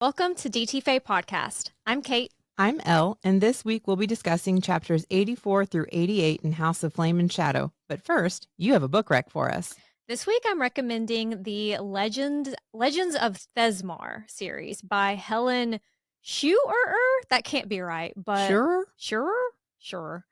Welcome to DT Podcast. I'm Kate. I'm Elle, and this week we'll be discussing chapters 84 through 88 in House of Flame and Shadow. But first, you have a book rec for us. This week I'm recommending the Legends of Thezmarr series by Helen Schuerer. That can't be right, but Sure.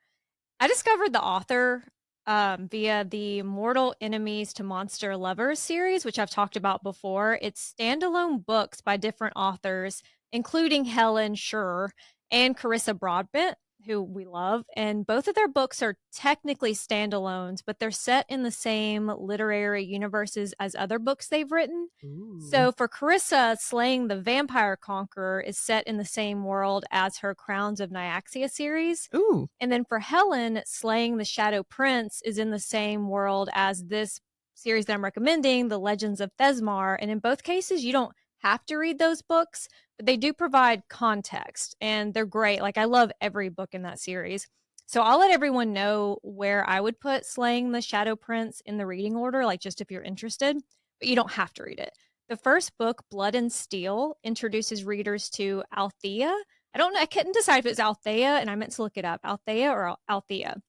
I discovered the author via the Mortal Enemies to Monster Lovers series, which I've talked about before. It's standalone books by different authors, including Helen Schuerer and Carissa Broadbent, who we love. And both of their books are technically standalones, but they're set in the same literary universes as other books they've written. Ooh. So for Carissa, Slaying the Vampire Conqueror is set in the same world as her Crowns of Nyaxia series. Ooh. And then for Helen, Slaying the Shadow Prince is in the same world as this series that I'm recommending, the Legends of Thezmarr. And in both cases, you don't have to read those books, but they do provide context and they're great. Like, I love every book in that series. So I'll let everyone know where I would put Slaying the Shadow Prince in the reading order, like just if you're interested, but you don't have to read it. The first book, Blood and Steel, introduces readers to Althea. I couldn't decide if it's Althea, and I meant to look it up. Althea or Althea.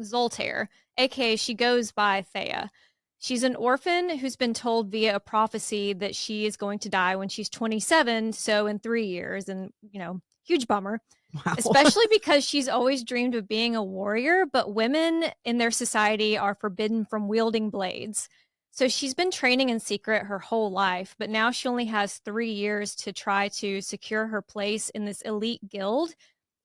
Zoltaire, aka she goes by Thea. She's an orphan who's been told via a prophecy that she is going to die when she's 27, so in 3 years, and, huge bummer. Wow. Especially because she's always dreamed of being a warrior, but women in their society are forbidden from wielding blades. So she's been training in secret her whole life, but now she only has 3 years to try to secure her place in this elite guild.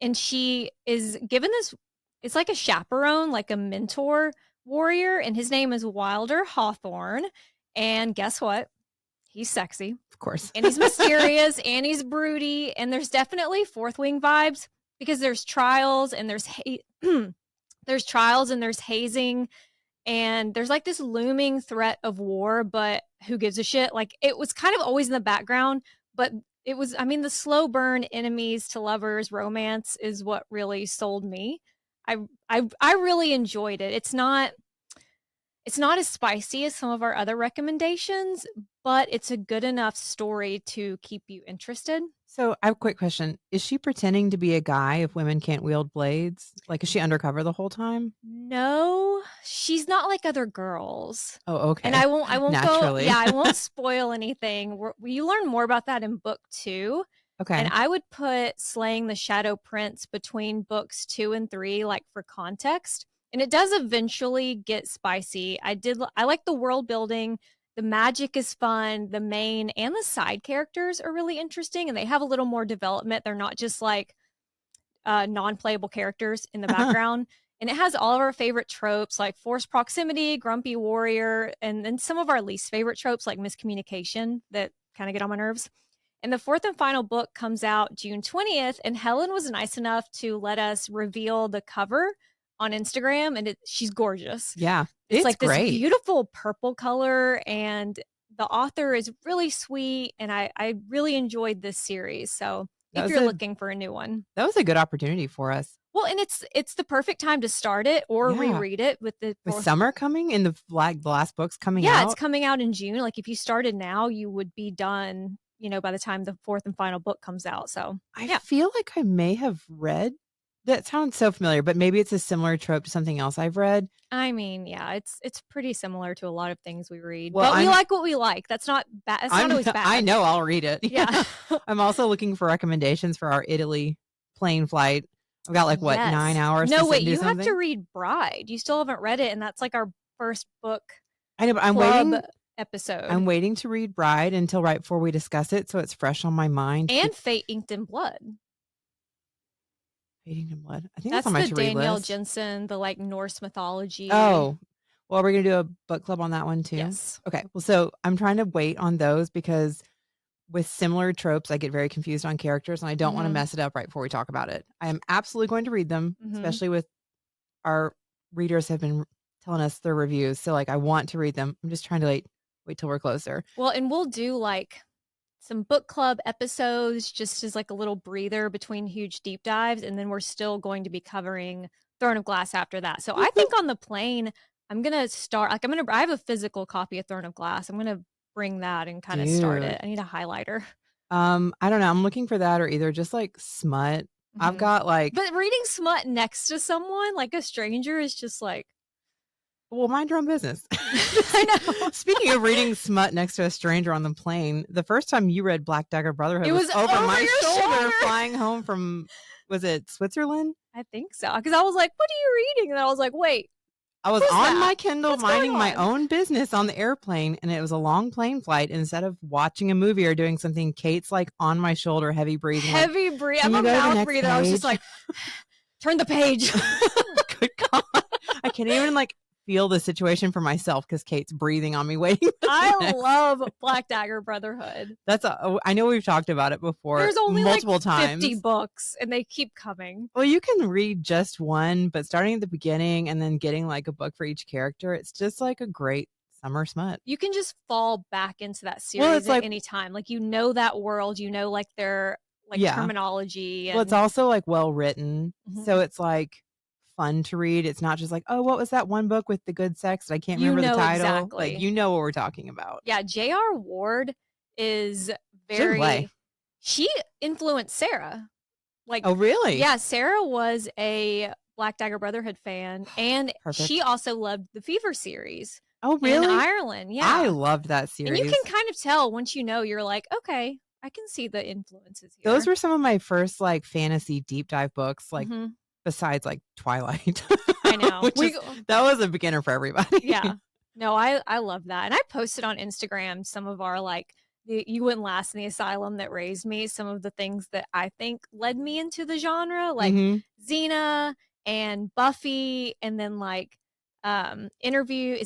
And she is given this, it's like a chaperone, like a mentor warrior, and his name is Wilder Hawthorne. And guess what? He's sexy. Of course. And he's mysterious and he's broody. And there's definitely Fourth Wing vibes because there's trials and there's there's hazing. And there's like this looming threat of war, but who gives a shit? Like, it was kind of always in the background, but it was, the slow burn enemies to lovers romance is what really sold me. I really enjoyed it. It's not as spicy as some of our other recommendations, but it's a good enough story to keep you interested. So I have a quick question. Is she pretending to be a guy if women can't wield blades? Like, is she undercover the whole time? No, she's not like other girls. Oh, okay. And I won't Naturally. I won't you anything. You learn more about that in book 2. Okay. And I would put Slaying the Shadow Prince between books 2 and 3, like, for context. And it does eventually get spicy. I like the world building. The magic is fun. The main and the side characters are really interesting, and they have a little more development. They're not just like non-playable characters in the background. And it has all of our favorite tropes like forced proximity, grumpy warrior, and then some of our least favorite tropes like miscommunication that kind of get on my nerves. And the fourth and final book comes out June 20th, and Helen was nice enough to let us reveal the cover on Instagram, and she's gorgeous. Yeah, it's like great. This beautiful purple color, and the author is really sweet, and I really enjoyed this seris. So if you're looking for a new one, that was a good opportunity for us. Well, and it's the perfect time to start it or reread it with summer coming and the last book's coming out. Yeah, it's coming out in June. Like, if you started now, you would be done, by the time the fourth and final book comes out. So I feel like I may have read. That sounds so familiar, but maybe it's a similar trope to something else I've read. It's pretty similar to a lot of things we read. Well, but we like what we like. That's not bad. That's not always bad. I know, I'll read it. Yeah. I'm also looking for recommendations for our Italy plane flight. I've got 9 hours. No, wait, you have to read Bride. You still haven't read it, and that's like our first book. I know, but I'm waiting episode. I'm waiting to read Bride until right before we discuss it, so it's fresh on my mind. And Fate Inked in Blood. Fading in Blood. I think that's on my the to-read Danielle list. Jensen, the Norse mythology. Oh, well, we're gonna do a book club on that one too. Yes. Okay. Well, so I'm trying to wait on those because with similar tropes, I get very confused on characters, and I don't want to mess it up right before we talk about it. I am absolutely going to read them, especially with our readers have been telling us their reviews. So I want to read them. I'm just trying to wait till we're closer. Well, and we'll do some book club episodes just as a little breather between huge deep dives, and then we're still going to be covering Throne of Glass after that. So I think on the plane, I'm gonna start I have a physical copy of Throne of Glass. I'm gonna bring that and kind of start it. I need a highlighter. I don't know. I'm looking for that or either just like smut. I've got like, but reading smut next to someone like a stranger is just like, well, mind your own business. I know. Speaking of reading smut next to a stranger on the plane, the first time you read Black Dagger Brotherhood it was over my shoulder flying home from, was it Switzerland? I think so. Because I was like, what are you reading? And I was like, wait. I was on my Kindle What's minding my own business on the airplane, and it was a long plane flight. Instead of watching a movie or doing something, Kate's like on my shoulder, heavy breathing. Heavy breathing. I'm a mouth breather. I was just like, turn the page. Good God. I can't even like feel the situation for myself because Kate's breathing on me waiting. I love Black Dagger Brotherhood. I know we've talked about it before. There's only multiple like 50 times. books and they keep coming. Well, you can read just one, but starting at the beginning and then getting like a book for each character, it's just like a great summer smut. You can just fall back into that series at any time. Like, you know that world, you know, like their like terminology. Well, it's also like well written. So it's like fun to read. It's not just like, oh, what was that one book with the good sex that I can't remember the title. Exactly. Like, you know what we're talking about. Yeah, J.R. Ward is very she influenced Sarah. Like, oh really? Yeah, Sarah was a Black Dagger Brotherhood fan, and she also loved the Fever series. Oh really? In Ireland. Yeah, I loved that series. And you can kind of tell once you know, you're like, okay, I can see the influences here. Those were some of my first like fantasy deep dive books, like besides like Twilight. I know. That was a beginner for everybody. Yeah. No, I love that. And I posted on Instagram some of our like You Wouldn't Last in the Asylum That Raised Me, some of the things that I think led me into the genre, like Xena and Buffy, and then like Interview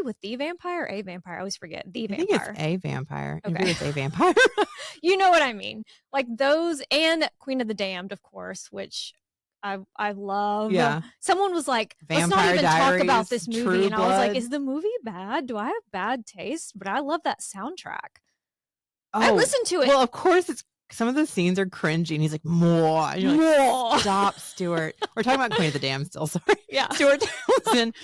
with the Vampire or a Vampire? I always forget. The Vampire. I think it's a vampire. Okay. Interview with a Vampire. You know what I mean. Like those, and Queen of the Damned, of course, which I love. Yeah. Someone was like, Vampire let's not even Diaries, talk about this movie. True and I was Blood. like, is the movie bad? Do I have bad taste? But I love that soundtrack. Oh, I listened to it. Well, of course, some of the scenes are cringy, and he's like, more. And you're like, more. Stop, Stuart. We're talking about Queen of the Damned still. Sorry. Yeah. Stuart Townsend.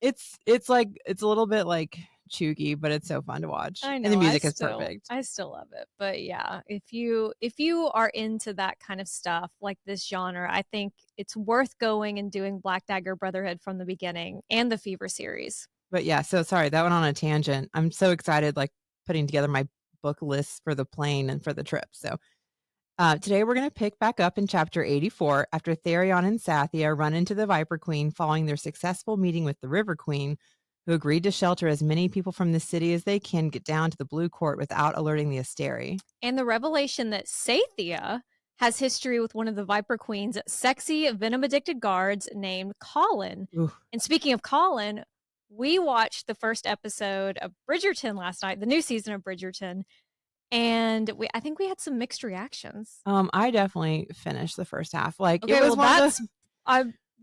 It's like, it's a little bit like chuggy, but it's so fun to watch. I know, and the music is perfect. I still love it. But yeah, if you are into that kind of stuff, like this genre, I think it's worth going and doing Black Dagger Brotherhood from the beginning and the Fever series. But yeah, so sorry, that went on a tangent. I'm so excited, like putting together my book lists for the plane and for the trip. So today we're going to pick back up in chapter 84 after Tharion and Sathia run into the Viper Queen following their successful meeting with the River Queen, who agreed to shelter as many people from the city as they can get down to the Blue Court without alerting the Asteri. And the revelation that Sathia has history with one of the Viper Queen's sexy, venom-addicted guards named Colin. Ooh. And speaking of Colin, we watched the first episode of Bridgerton last night, the new season of Bridgerton, and I think we had some mixed reactions. I definitely finished the first half. Like, okay, it was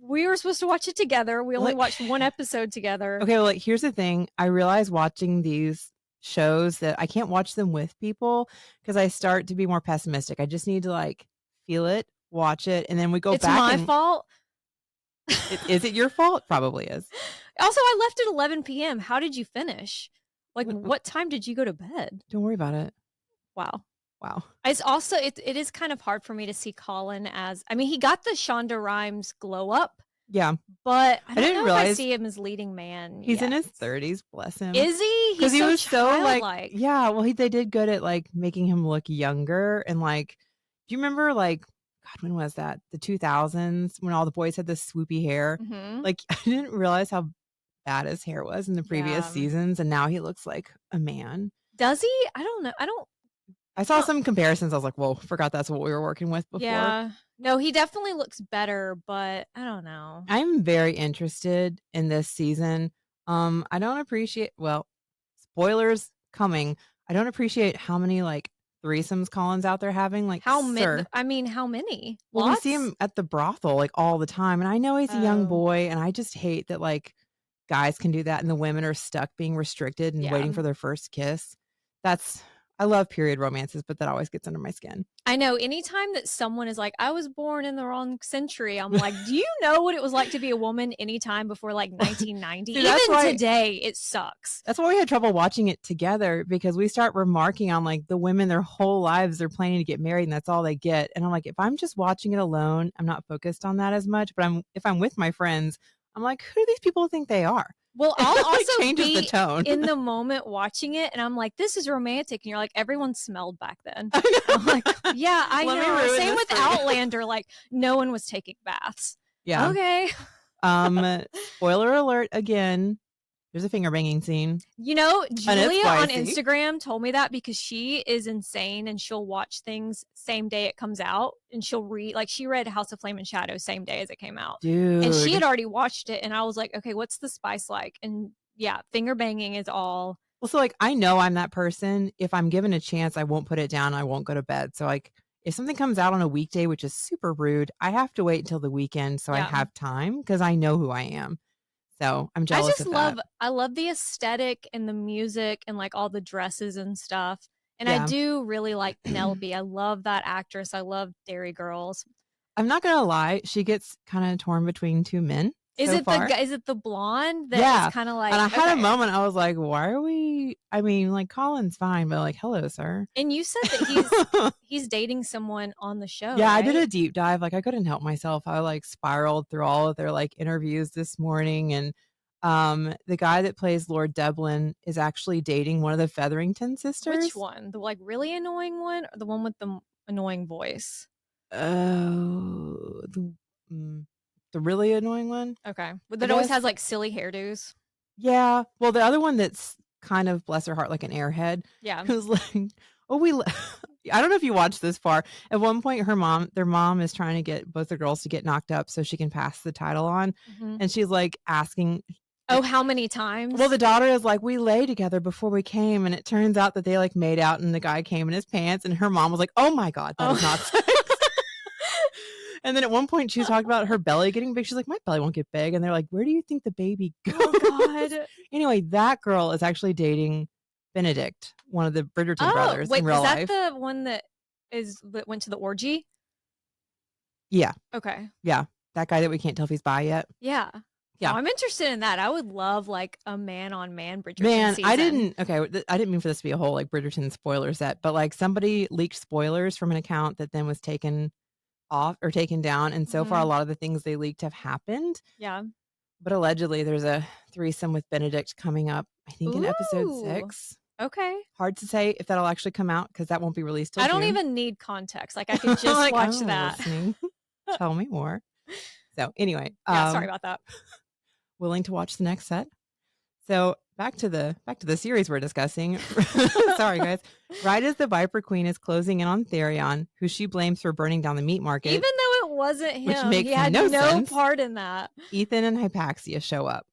we were supposed to watch it together. We only watched one episode together. Okay, well, like, here's the thing. I realize watching these shows that I can't watch them with people because I start to be more pessimistic. I just need to like feel it, watch it, and then we go back. It's my fault. Is it your fault? Probably is. Also, I left at 11 p.m. How did you finish? Like, what time did you go to bed? Don't worry about it. Wow. Wow. It's also, it is kind of hard for me to see Colin as, I mean, he got the Shonda Rhimes glow up. Yeah. But I didn't realize if I see him as leading man. He's in his 30s, bless him. Is he? Because he was so like, yeah, well, they did good at like making him look younger. And like, do you remember like, God, when was that? The 2000s when all the boys had this swoopy hair? Like, I didn't realize how bad his hair was in the previous seasons. And now he looks like a man. Does he? I don't know. I saw some comparisons. I was like, whoa, forgot that's what we were working with before. Yeah. No, he definitely looks better, but I don't know. I'm very interested in this season. I don't appreciate, well, spoilers coming. I don't appreciate how many like threesomes Colin's out there having. Like, how many? I mean, how many? Well, we see him at the brothel like all the time. And I know he's a young boy, and I just hate that like guys can do that and the women are stuck being restricted and waiting for their first kiss. I love period romances, but that always gets under my skin. I know. Anytime that someone is like, I was born in the wrong century, I'm like, do you know what it was like to be a woman anytime before like 1990? See, even today, it sucks. That's why we had trouble watching it together, because we start remarking on like the women, their whole lives, they're planning to get married and that's all they get. And I'm like, if I'm just watching it alone, I'm not focused on that as much. But if I'm with my friends, I'm like, who do these people think they are? Well, I'll also changes be the tone in the moment watching it, and I'm like, this is romantic. And you're like, everyone smelled back then. I'm like, yeah, I know. Same with Outlander. Like, no one was taking baths. Yeah. Okay. Spoiler alert again. There's a finger banging scene. You know, Julia on Instagram told me that because she is insane and she'll watch things same day it comes out, and she'll read, like, she read House of Flame and Shadow same day as it came out. Dude. And she had already watched it, and I was like, okay, what's the spice like? And yeah, finger banging is all. Well, so like, I know I'm that person. If I'm given a chance, I won't put it down. I won't go to bed. So like, if something comes out on a weekday, which is super rude, I have to wait until the weekend so I have time, because I know who I am. So I'm jealous of that. I love the aesthetic and the music and like all the dresses and stuff. And I do really like Penelope. I love that actress. I love Dairy Girls. I'm not gonna lie, she gets kind of torn between two men. Is it the blonde that is kind of like? And I had a moment. I was like, "Why are we?" I mean, like, Colin's fine, but like, hello, sir. And you said that he's dating someone on the show. Yeah, right? I did a deep dive. Like, I couldn't help myself. I like spiraled through all of their like interviews this morning, and the guy that plays Lord Dublin is actually dating one of the Featherington sisters. Which one? The like really annoying one, or the one with the annoying voice? Oh, the really annoying one. Okay, but that always has like silly hairdos. Yeah. Well, the other one that's kind of, bless her heart, like an airhead. Yeah. Who's like, oh, I don't know if you watched this far. At one point, their mom is trying to get both the girls to get knocked up so she can pass the title on. Mm-hmm. And she's like asking, oh, how many times? Well, the daughter is like, we lay together before we came. And it turns out that they like made out and the guy came in his pants. And her mom was like, oh my God, that is not sex. And then at one point she was talking about her belly getting big. She's like, my belly won't get big. And they're like, where do you think the baby goes? Oh, God. Anyway, that girl is actually dating Benedict, one of the Bridgerton brothers in real life. Is that the one that went to the orgy? Yeah. Okay. Yeah. That guy that we can't tell if he's bi yet. Yeah. Yeah. Oh, I'm interested in that. I would love like a man-on-man Bridgerton season. I didn't mean for this to be a whole like Bridgerton spoiler set, but like somebody leaked spoilers from an account that then was taken off or taken down, and so far a lot of the things they leaked have happened. Yeah, but allegedly there's a threesome with Benedict coming up, I think in episode 6. Okay, hard to say if that'll actually come out because that won't be released till I don't June. Even need context, like I can just like, watch that. Tell me more. So anyway, sorry about that. Willing to watch the next set. So back to the series we're discussing. Sorry, guys. Right as the Viper Queen is closing in on Tharion, who she blames for burning down the meat market, even though it wasn't him, which makes he had no sense. Part in that. Ithan and Hypaxia show up.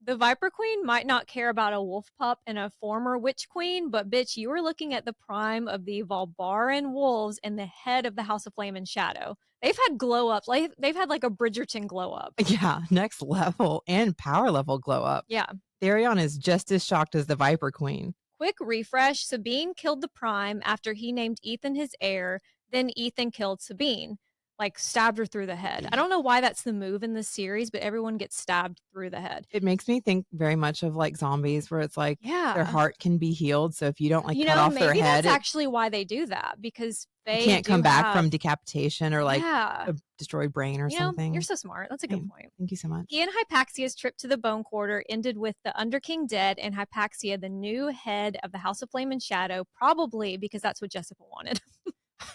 The Viper Queen might not care about a wolf pup and a former witch queen, but bitch, you were looking at the prime of the Valbaran wolves and the head of the House of Flame and Shadow. They've had glow ups. Like they've had like a Bridgerton glow up. Yeah, next level and power level glow up. Yeah. Tharion is just as shocked as the Viper Queen. Quick refresh. Sabine killed the prime after he named Ithan his heir. Then Ithan killed Sabine. Like stabbed her through the head. I don't know why that's the move in this series, but everyone gets stabbed through the head. It makes me think very much of like zombies, where it's like their heart can be healed. So if you don't like cut off their head, that's actually why they do that, because they can't come back from decapitation or like a destroyed brain or something. You're so smart. That's a good point. Thank you so much. He and Hypaxia's trip to the Bone Quarter ended with the Underking dead and Hypaxia the new head of the House of Flame and Shadow, probably because that's what Jessica wanted.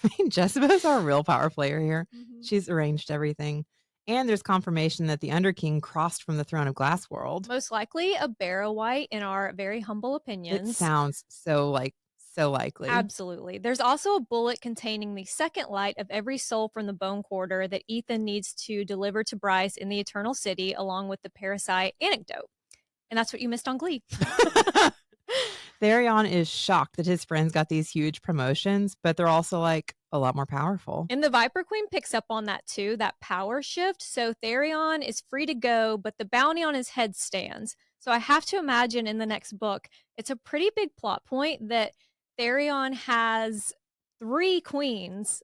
I mean, Jessica's our real power player here. Mm-hmm. She's arranged everything. And there's confirmation that the Underking crossed from the throne of Glassworld. Most likely a Barrow-Wight in our very humble opinions. It sounds so likely. Absolutely. There's also a bullet containing the second light of every soul from the Bone Quarter that Ithan needs to deliver to Bryce in the Eternal City, along with the parasite antidote. And that's what you missed on Glee. Tharion is shocked that his friends got these huge promotions, but they're also like a lot more powerful. And the Viper Queen picks up on that too, that power shift. So Tharion is free to go, but the bounty on his head stands. So I have to imagine in the next book, it's a pretty big plot point that Tharion has 3 queens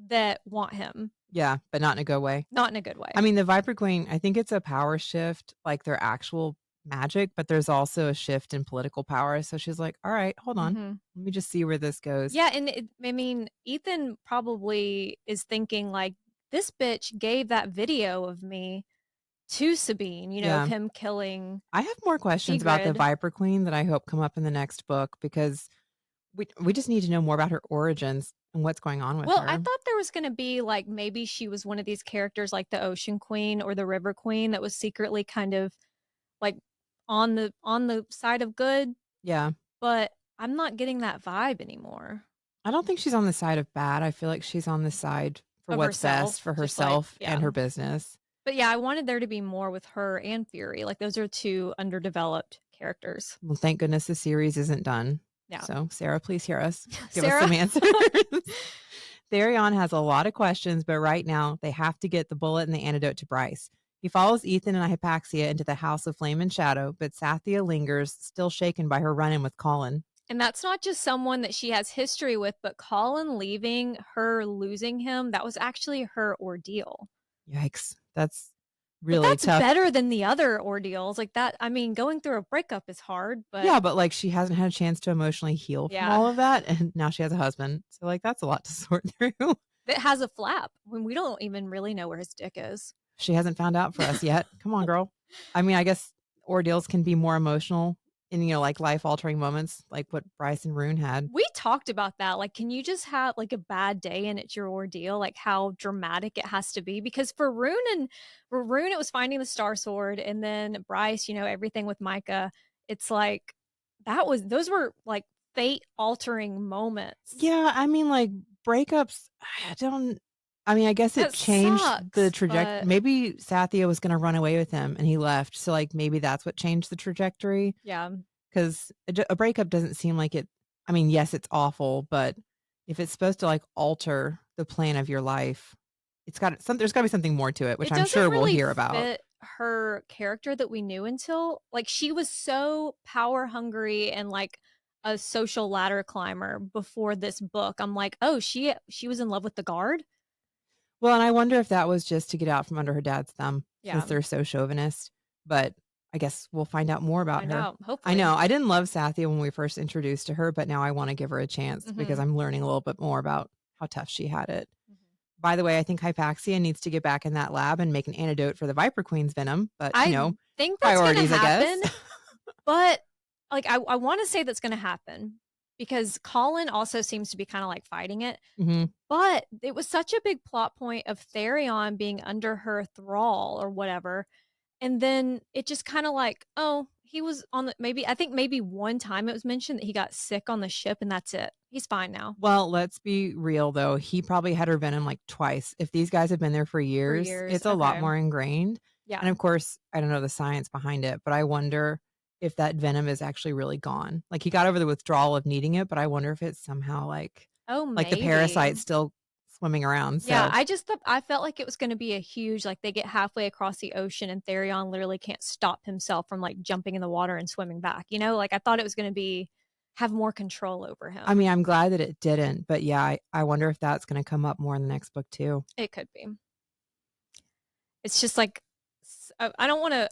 that want him. Yeah, but not in a good way. Not in a good way. I mean, the Viper Queen, I think it's a power shift, like their actual magic, but there's also a shift in political power. So she's like, all right, hold on. Let me just see where this goes. Yeah, and I mean, Ithan probably is thinking like, this bitch gave that video of me to Sabine, you know, of him killing. I have more questions about the Viper Queen that I hope come up in the next book, because we just need to know more about her origins and what's going on with her. Well, I thought there was going to be like, maybe she was one of these characters like the Ocean Queen or the River Queen that was secretly kind of like on the side of good. Yeah. But I'm not getting that vibe anymore. I don't think she's on the side of bad. I feel like she's on the side for of what's herself, best for herself and her business. But yeah, I wanted there to be more with her and Fury. Like, those are 2 underdeveloped characters. Well, thank goodness the series isn't done. Yeah. So, Sarah, please hear us. Give Sarah? us some answers. Tharion has a lot of questions, but right now they have to get the bullet and the antidote to Bryce. He follows Ithan and Hypaxia into the House of Flame and Shadow, but Sathia lingers, still shaken by her run-in with Colin. And that's not just someone that she has history with, but Colin leaving, her losing him, that was actually her ordeal. Yikes. That's really that's tough. Better than the other ordeals. Like that, I mean, going through a breakup is hard, but yeah, but like she hasn't had a chance to emotionally heal from all of that, and now she has a husband. So like that's a lot to sort through. It has a flap when we don't even really know where his dick is. She hasn't found out for us yet. Come on, girl. I mean, I guess ordeals can be more emotional in, you know, like life-altering moments, like what Bryce and Ruhn had. We talked about that. Like, can you just have like a bad day and it's your ordeal? Like how dramatic it has to be? Because for Ruhn, it was finding the Star Sword, and then Bryce, you know, everything with Micah. It's like those were like fate-altering moments. Yeah, I mean, like breakups. I guess it changed the trajectory. Maybe Sathia was going to run away with him and he left. So like maybe that's what changed the trajectory. Yeah. Because a breakup doesn't seem like it. I mean, yes, it's awful, but if it's supposed to like alter the plan of your life, there's got to be something more to it, which I'm sure we'll hear about. Fit her character that we knew until like she was so power hungry and like a social ladder climber before this book. I'm like, oh, she was in love with the guard. Well, and I wonder if that was just to get out from under her dad's thumb, since they're so chauvinist. But I guess we'll find out more about her. Hopefully. I know. I didn't love Sathia when we first introduced to her, but now I want to give her a chance because I'm learning a little bit more about how tough she had it. By the way, I think Hypaxia needs to get back in that lab and make an antidote for the Viper Queen's venom. But, I think that's priorities, gonna happen, I guess. But, like, I want to say that's going to happen because Colin also seems to be kind of like fighting it. But it was such a big plot point of Tharion being under her thrall or whatever. And then it just kind of like, oh, he was on the, maybe one time it was mentioned that he got sick on the ship and that's it. He's fine now. Well, let's be real though. He probably had her venom like twice. If these guys have been there for years, it's a lot more ingrained. Yeah. And of course, I don't know the science behind it, but I wonder if that venom is actually really gone. Like he got over the withdrawal of needing it, but I wonder if it's somehow like, like the parasite still swimming around. So. Yeah, I felt like it was going to be a huge, like they get halfway across the ocean and Tharion literally can't stop himself from like jumping in the water and swimming back. You know, like I thought it was going to have more control over him. I mean, I'm glad that it didn't, but yeah, I wonder if that's going to come up more in the next book too. It could be. It's just like, I don't know.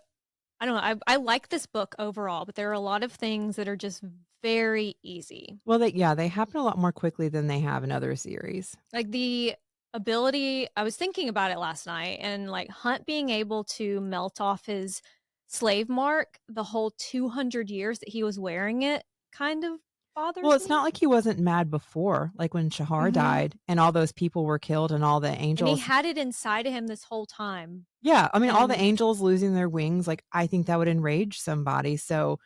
I like this book overall, but there are a lot of things that are just very easy. Well, they happen a lot more quickly than they have in other series. Like the ability, I was thinking about it last night, and like Hunt being able to melt off his slave mark the whole 200 years that he was wearing it kind of bothers me. Well, it's not like he wasn't mad before, like when Shahar died and all those people were killed and all the angels. And he had it inside of him this whole time. Yeah. I mean, all the angels losing their wings, like I think that would enrage somebody. So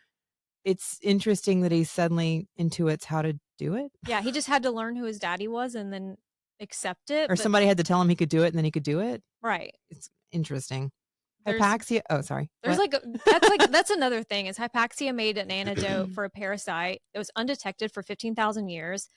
it's interesting that he suddenly intuits how to do it. Yeah. He just had to learn who his daddy was and then accept it. Or somebody had to tell him he could do it and then he could do it. Right. It's interesting. Hypaxia. Oh, sorry. There's that's another thing is Hypaxia made an antidote for a parasite. It was undetected for 15,000 years.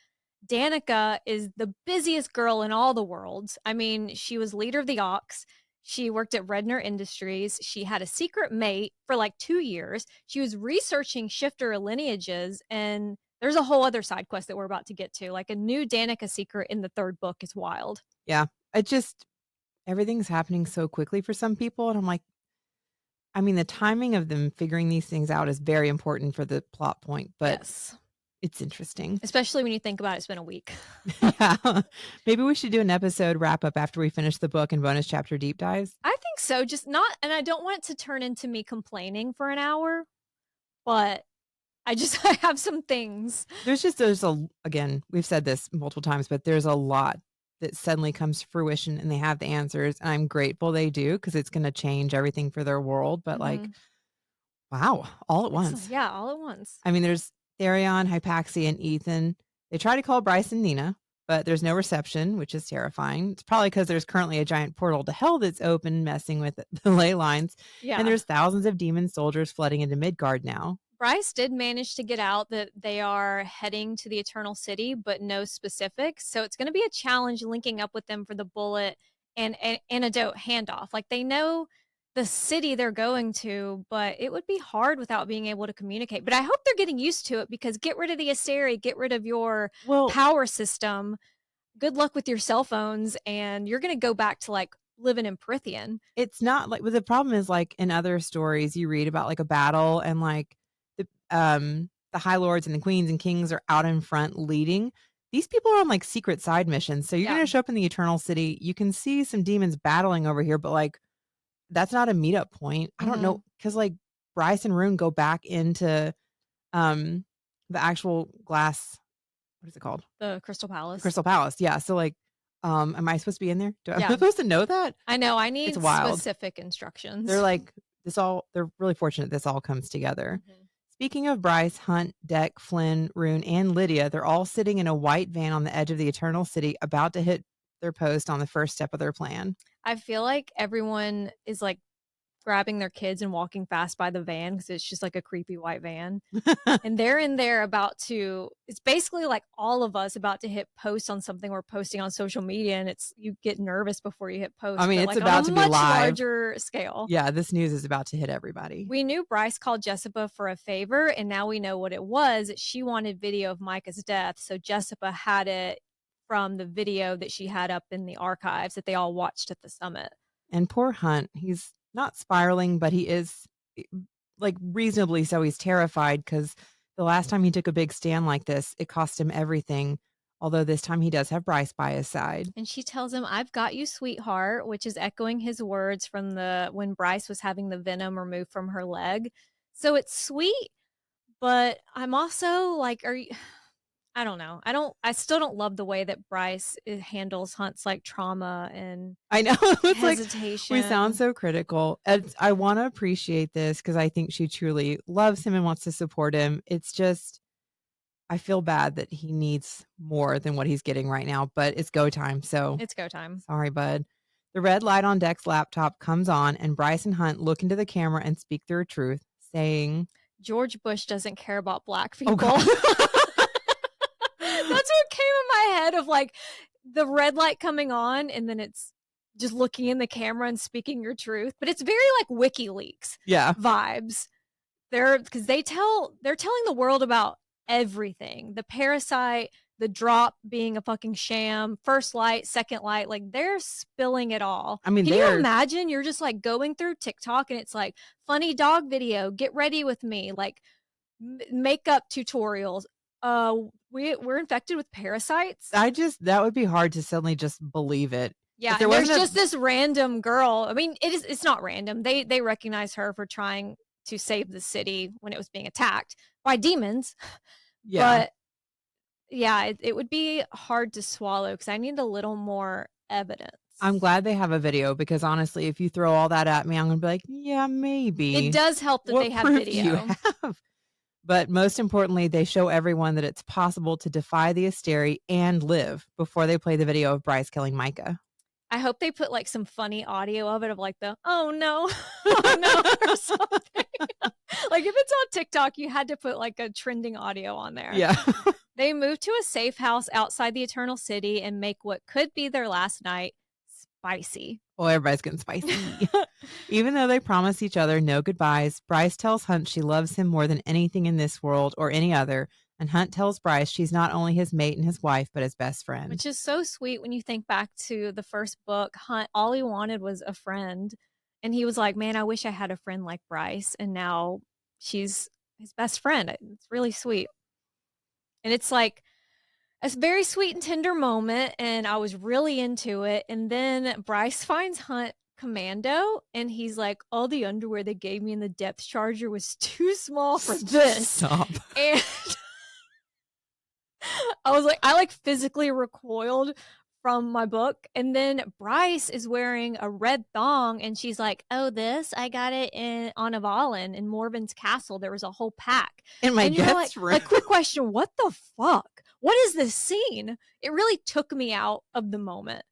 Danica is the busiest girl in all the worlds. I mean, she was leader of the Ox. She worked at Redner Industries. She had a secret mate for like 2 years. She was researching shifter lineages, and There's a whole other side quest that we're about to get to. Like a new Danica secret in the 3rd book is wild. Yeah. Everything's happening so quickly for some people. And I'm like, I mean, the timing of them figuring these things out is very important for the plot point, but yes. It's interesting. Especially when you think about it, it's been a week. Yeah. Maybe we should do an episode wrap up after we finish the book and bonus chapter deep dives. I think so. Just not, and I don't want it to turn into me complaining for an hour, but I have some things. Again, we've said this multiple times, but there's a lot that suddenly comes to fruition and they have the answers. And I'm grateful they do because it's going to change everything for their world. But wow, all at once. Yeah, all at once. I mean, there's Tharion, Hypaxia, and Ithan. They try to call Bryce and Nina, but there's no reception, which is terrifying. It's probably because there's currently a giant portal to hell that's open, messing with the ley lines. Yeah. And there's thousands of demon soldiers flooding into Midgard now. Bryce did manage to get out that they are heading to the Eternal City, but no specifics. So it's going to be a challenge linking up with them for the bullet and antidote handoff. Like they know the city they're going to, but it would be hard without being able to communicate. But I hope they're getting used to it because get rid of the Asteri, get rid of your power system. Good luck with your cell phones, and you're going to go back to like living in Prithian. It's not like, well, the problem is like in other stories you read about like a battle and like the High Lords and the Queens and Kings are out in front leading. These people are on like secret side missions. So you're going to show up in the Eternal City. You can see some demons battling over here, but like that's not a meetup point. I don't know. Cause like Bryce and Ruhn go back into the actual glass. What is it called? The Crystal Palace. Crystal Palace. Yeah. So like, am I supposed to be in there? Am I supposed to know that? I know. I need specific instructions. They're like, they're really fortunate this all comes together. Speaking of Bryce, Hunt, Deck, Flynn, Ruhn, and Lidia, they're all sitting in a white van on the edge of the Eternal City, about to hit their post on the first step of their plan. I feel like everyone is like grabbing their kids and walking fast by the van because it's just like a creepy white van. And they're in there it's basically like all of us about to hit post on something we're posting on social media, and you get nervous before you hit post. I mean, it's about to be live. Larger scale. Yeah, this news is about to hit everybody. We knew Bryce called Jessica for a favor, and now we know what it was. She wanted video of Micah's death, so Jessica had it from the video that she had up in the archives that they all watched at the summit. And poor Hunt, he's not spiraling, but he is like reasonably so. He's terrified because the last time he took a big stand like this, it cost him everything. Although this time he does have Bryce by his side. And she tells him, "I've got you, sweetheart," which is echoing his words from when Bryce was having the venom removed from her leg. So it's sweet, but I'm also like, I don't know. I still don't love the way that Bryce handles Hunt's like trauma and I know it's hesitation. Like we sound so critical. I want to appreciate this because I think she truly loves him and wants to support him. It's just, I feel bad that he needs more than what he's getting right now, but it's go time. So it's go time. Sorry, bud. The red light on Deck's laptop comes on and Bryce and Hunt look into the camera and speak their truth, saying, "George Bush doesn't care about black people." Oh, that's what came in my head of like the red light coming on and then it's just looking in the camera and speaking your truth. But it's very like WikiLeaks vibes. Because they're telling the world about everything. The parasite, the drop being a fucking sham, first light, second light, like they're spilling it all. I mean, can you imagine you're just like going through TikTok and it's like funny dog video, get ready with me, like makeup tutorials. We're infected with parasites. That would be hard to suddenly just believe it. Yeah, there's just this random girl. I mean, it's not random. They recognize her for trying to save the city when it was being attacked by demons. Yeah. But yeah, it would be hard to swallow because I need a little more evidence. I'm glad they have a video because honestly, if you throw all that at me, I'm going to be like, yeah, maybe. It does help that they have video. You have? But most importantly, they show everyone that it's possible to defy the Asteri and live before they play the video of Bryce killing Micah. I hope they put like some funny audio of it of like the, oh no, oh no, or something. Like if it's on TikTok, you had to put like a trending audio on there. Yeah. They move to a safe house outside the Eternal City and make what could be their last night spicy. Well, everybody's getting spicy. Even though they promise each other no goodbyes, Bryce tells Hunt she loves him more than anything in this world or any other And Hunt tells Bryce she's not only his mate and his wife, but his best friend. Which is so sweet when you think back to the first book. Hunt, all he wanted was a friend. And he was like, man, I wish I had a friend like Bryce. And now she's his best friend. It's really sweet. And it's like a very sweet and tender moment. And I was really into it. And then Bryce finds Hunt commando. And he's like, all the underwear they gave me in the depth charger was too small for this. Stop. And I was like, I like physically recoiled from my book. And then Bryce is wearing a red thong and she's like, oh, this, I got it on Avalon in Morven's castle. There was a whole pack. In my guest room. Like, quick question, what the fuck? What is this scene? It really took me out of the moment.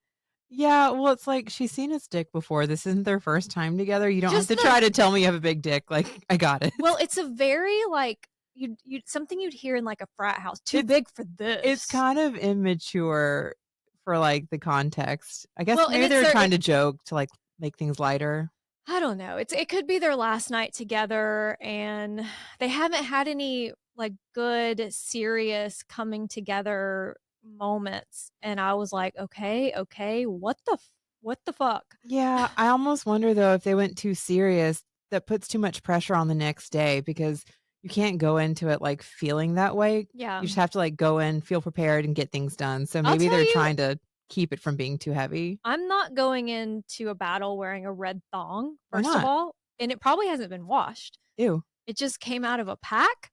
Yeah, well, it's like she's seen his dick before. This isn't their first time together. You don't have to try to tell me you have a big dick. Like, I got it. Well, it's a very like, you something you'd hear in like a frat house. Too big for this. It's kind of immature for like the context. I guess maybe they're trying to joke to like make things lighter. I don't know. It could be their last night together and they haven't had any like good, serious coming together moments. And I was like, okay, what the fuck? Yeah, I almost wonder though if they went too serious, that puts too much pressure on the next day because you can't go into it like feeling that way. Yeah. You just have to like go in, feel prepared and get things done. So maybe they're trying to keep it from being too heavy. I'm not going into a battle wearing a red thong, first of all. And it probably hasn't been washed. Ew. It just came out of a pack.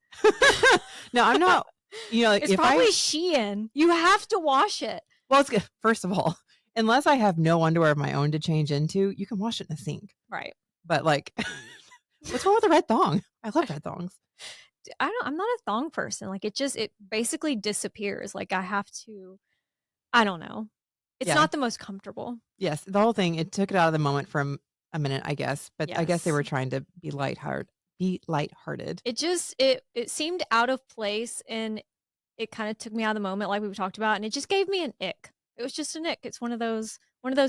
No, I'm not. You know, like, it's probably Shein. You have to wash it. Well, it's good. First of all, unless I have no underwear of my own to change into, you can wash it in a sink. Right. But like, what's wrong with a red thong? I love red thongs. I'm not a thong person. Like it basically disappears. Like I have to, I don't know. It's not the most comfortable. Yes. The whole thing, it took it out of the moment for a minute, I guess. But yes. I guess they were trying to be lighthearted. It seemed out of place and it kind of took me out of the moment like we talked about. And it just gave me an ick. It was just an ick. It's one of those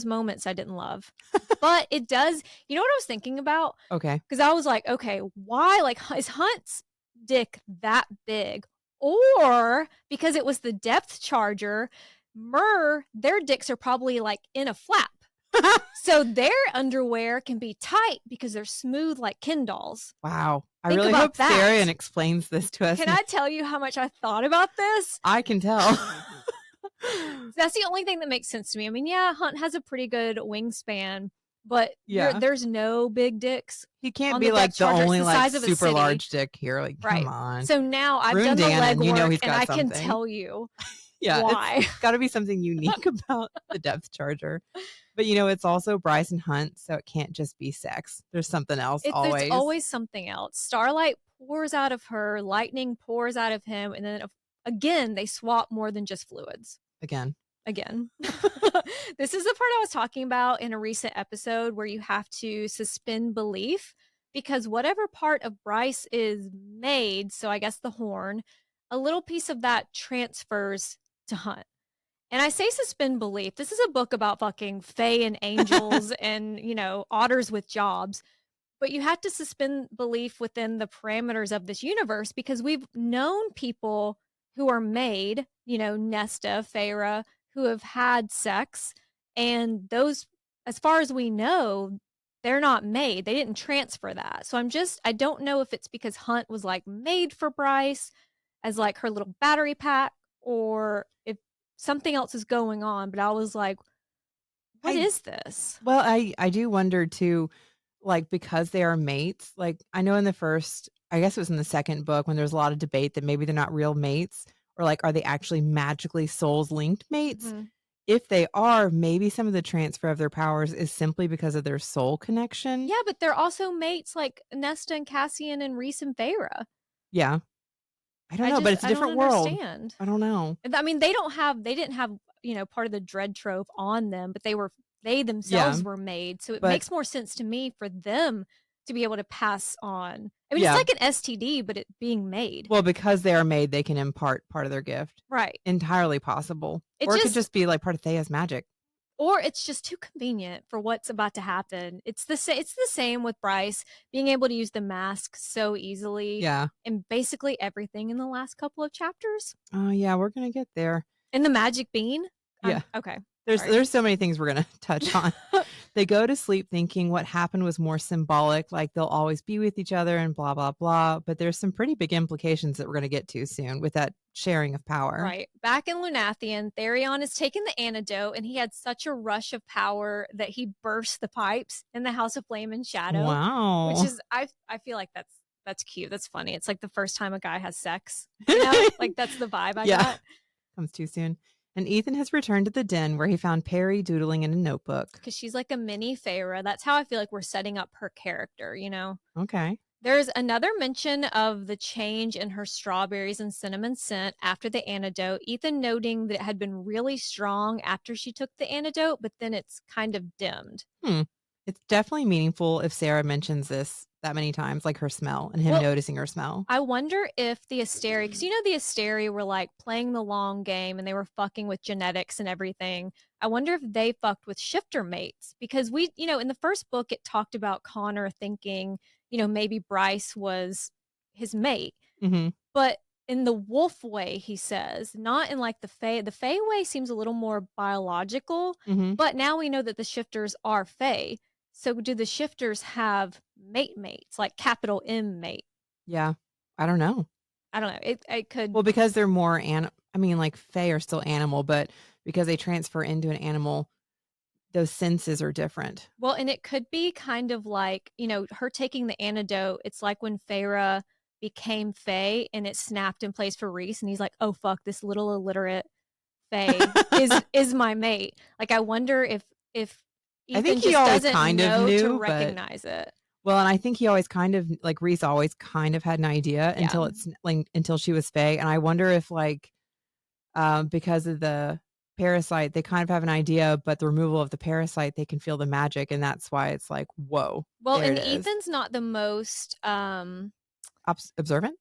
moments I didn't love. But it does, you know what I was thinking about? Okay. Because I was like, okay, why? Like, is Hunt's dick that big? Or because it was the depth charger, their dicks are probably like in a flap. So their underwear can be tight because they're smooth like Ken dolls. Wow. I really hope Tharion explains this to us. Can I tell you how much I thought about this? I can tell. That's the only thing that makes sense to me. I mean, yeah, Hunt has a pretty good wingspan, but there's no big dicks. He can't be like the only like super large dick here. Like, come on. So now I've done the legwork and I can tell you why. It's got to be something unique about the depth charger. But, you know, it's also Bryce and Hunt, so it can't just be sex. There's something else always. There's always something else. Starlight pours out of her, lightning pours out of him, and then again, they swap more than just fluids. Again. This is the part I was talking about in a recent episode where you have to suspend belief because whatever part of Bryce is made, so I guess the horn, a little piece of that transfers to Hunt. And I say suspend belief. This is a book about fucking fae and angels and, you know, otters with jobs. But you have to suspend belief within the parameters of this universe because we've known people who are made, you know, Nesta, Feyre, who have had sex. And those, as far as we know, they're not made. They didn't transfer that. So I don't know if it's because Hunt was like made for Bryce as like her little battery pack or if something else is going on, but I was like, what is this? Well, I do wonder too, like, because they are mates, like I know in the first, I guess it was in the second book when there's a lot of debate that maybe they're not real mates or like, are they actually magically souls linked mates? Mm-hmm. If they are, maybe some of the transfer of their powers is simply because of their soul connection. Yeah, but they're also mates like Nesta and Cassian and Rhys and Feyre. Yeah. I don't know, but it's a different world. I don't know. I mean, they didn't have, you know, part of the dread trove on them, but they themselves were made. So it makes more sense to me for them to be able to pass on. I mean, it's like an STD, but it being made. Well, because they are made, they can impart part of their gift. Right. Entirely possible. It could just be like part of Thea's magic. Or it's just too convenient for what's about to happen. It's the same with Bryce being able to use the mask so easily. Yeah. And basically everything in the last couple of chapters. Oh, yeah, we're going to get there. And the magic bean? Yeah. Okay. There's so many things we're going to touch on. They go to sleep thinking what happened was more symbolic, like they'll always be with each other and blah, blah, blah. But there's some pretty big implications that we're going to get to soon with that sharing of power. Right. Back in Lunathian, Tharion has taken the antidote, and he had such a rush of power that he burst the pipes in the House of Flame and Shadow. Wow. Which is, I feel like that's cute. That's funny. It's like the first time a guy has sex. You know? Like that's the vibe I got. Comes too soon. And Ithan has returned to the den where he found Perry doodling in a notebook. Because she's like a mini Feyre. That's how I feel like we're setting up her character, you know? Okay. There's another mention of the change in her strawberries and cinnamon scent after the antidote. Ithan noting that it had been really strong after she took the antidote, but then it's kind of dimmed. It's definitely meaningful if Sarah mentions this that many times, like her smell and him noticing her smell. I wonder if the Asteri, because you know the Asteri were like playing the long game and they were fucking with genetics and everything. I wonder if they fucked with shifter mates, because we, you know, in the first book it talked about Connor thinking, you know, maybe Bryce was his mate. Mm-hmm. But in the wolf way, he says, not in like the Fae. The Fae way seems a little more biological, but now we know that the shifters are Fae. So do the shifters have mates, like capital M mate? Yeah. I don't know. It could. Well, because they're more, like Fae are still animal, but because they transfer into an animal, those senses are different. Well, and it could be kind of like, you know, her taking the antidote. It's like when Feyre became Fae and it snapped in place for Rhys, and he's like, oh, fuck, this little illiterate Fae is my mate. Like, I wonder if Ithan I think he always doesn't kind know of knew to recognize it. Well, and I think he always kind of, like, Rhys always kind of had an idea until she was Fae. And I wonder if, like, because of the parasite, they kind of have an idea, but the removal of the parasite, they can feel the magic. And that's why it's like, whoa. Well, and Ethan's not the most observant.